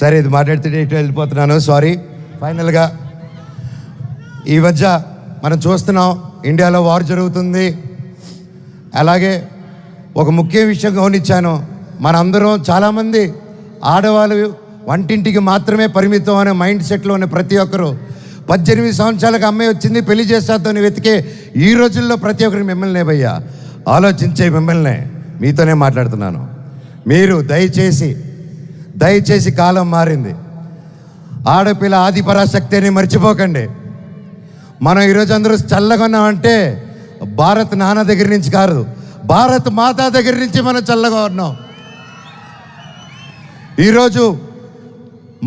సరే, ఇది మాట్లాడితే ఇటు వెళ్ళిపోతున్నాను, సారీ. ఫైనల్గా ఈ మధ్య మనం చూస్తున్నాం, ఇండియాలో వార్ జరుగుతుంది. అలాగే ఒక ముఖ్య విషయం గమనించాను, మనందరం చాలామంది ఆడవాళ్ళు వంటింటికి మాత్రమే పరిమితం అనే మైండ్ సెట్లో ఉన్న ప్రతి ఒక్కరు 18 సంవత్సరాలకు అమ్మాయి వచ్చింది పెళ్లి చేసేద్దామని వెతికే ఈ రోజుల్లో ప్రతి ఒక్కరికి మిమ్మల్ని భయ్యా ఆలోచించే మిమ్మల్ని మీతోనే మాట్లాడుతున్నాను. మీరు దయచేసి కాలం మారింది, ఆడపిల్ల ఆది పరాశక్తి అని మర్చిపోకండి. మనం ఈరోజు అందరూ చల్లగా ఉన్నామంటే భారత్ నాన్న దగ్గర నుంచి కాదు, భారత్ మాతా దగ్గర నుంచి మనం చల్లగా ఉన్నాం. ఈరోజు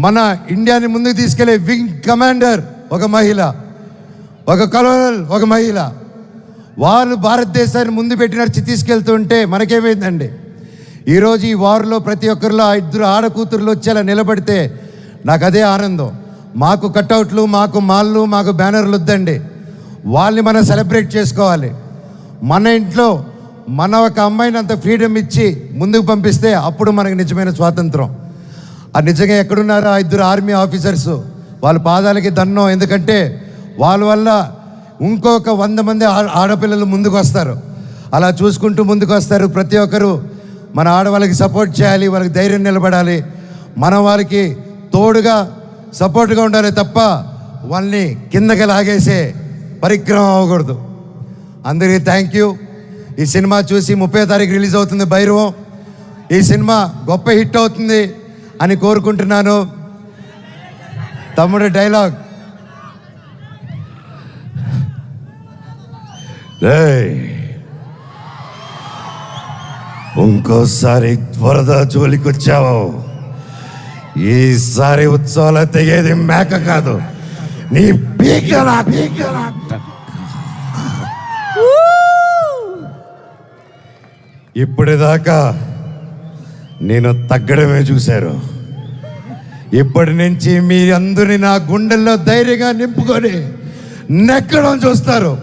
మన ఇండియాని ముందుకు తీసుకెళ్లే వింగ్ కమాండర్ ఒక మహిళ, ఒక కలోనల్ ఒక మహిళ. వాళ్ళు భారతదేశాన్ని ముందు పెట్టి నడిచి తీసుకెళ్తుంటే మనకేమైందండి? ఈరోజు ఈ వార్లో ప్రతి ఒక్కరిలో 2 ఆడకూతురులు వచ్చేలా నిలబడితే నాకు అదే ఆనందం. మాకు కట్అవుట్లు, మాకు మాల్లు, మాకు బ్యానర్లు వద్దండి. వాళ్ళని మనం సెలబ్రేట్ చేసుకోవాలి. మన ఇంట్లో మన ఒక అమ్మాయిని అంత ఫ్రీడమ్ ఇచ్చి ముందుకు పంపిస్తే అప్పుడు మనకు నిజమైన స్వాతంత్రం. అది నిజంగా ఎక్కడున్నారో 2 ఆర్మీ ఆఫీసర్స్, వాళ్ళ పాదాలకి దండం. ఎందుకంటే వాళ్ళ వల్ల ఇంకొక 100 మంది ఆడపిల్లలు ముందుకు వస్తారు. అలా చూసుకుంటూ ముందుకు వస్తారు. ప్రతి ఒక్కరు మన ఆడవాళ్ళకి సపోర్ట్ చేయాలి, వాళ్ళకి ధైర్యం నిలబడాలి, మనం వాళ్ళకి తోడుగా సపోర్ట్గా ఉండాలి తప్ప వాళ్ళని కిందకి లాగేసే పరిక్రమం అవ్వకూడదు. అందరికీ థ్యాంక్ యూ. ఈ సినిమా చూసి 30వ తారీఖు రిలీజ్ అవుతుంది భైరవం. ఈ సినిమా గొప్ప హిట్ అవుతుంది అని కోరుకుంటున్నాను. తమ్ముడు డైలాగ్, ఇంకోసారి వరద జోలికి వచ్చావు, ఈసారి ఉత్సవాలు తెగేది మేక కాదు, నీ పీకలా. ఇప్పటిదాకా నేను తగ్గడమే చూశారు. ఇప్పటి నుంచి మీ అందరినీ నా గుండెల్లో ధైర్యంగా నింపుకొని నెక్కడం చూస్తారు.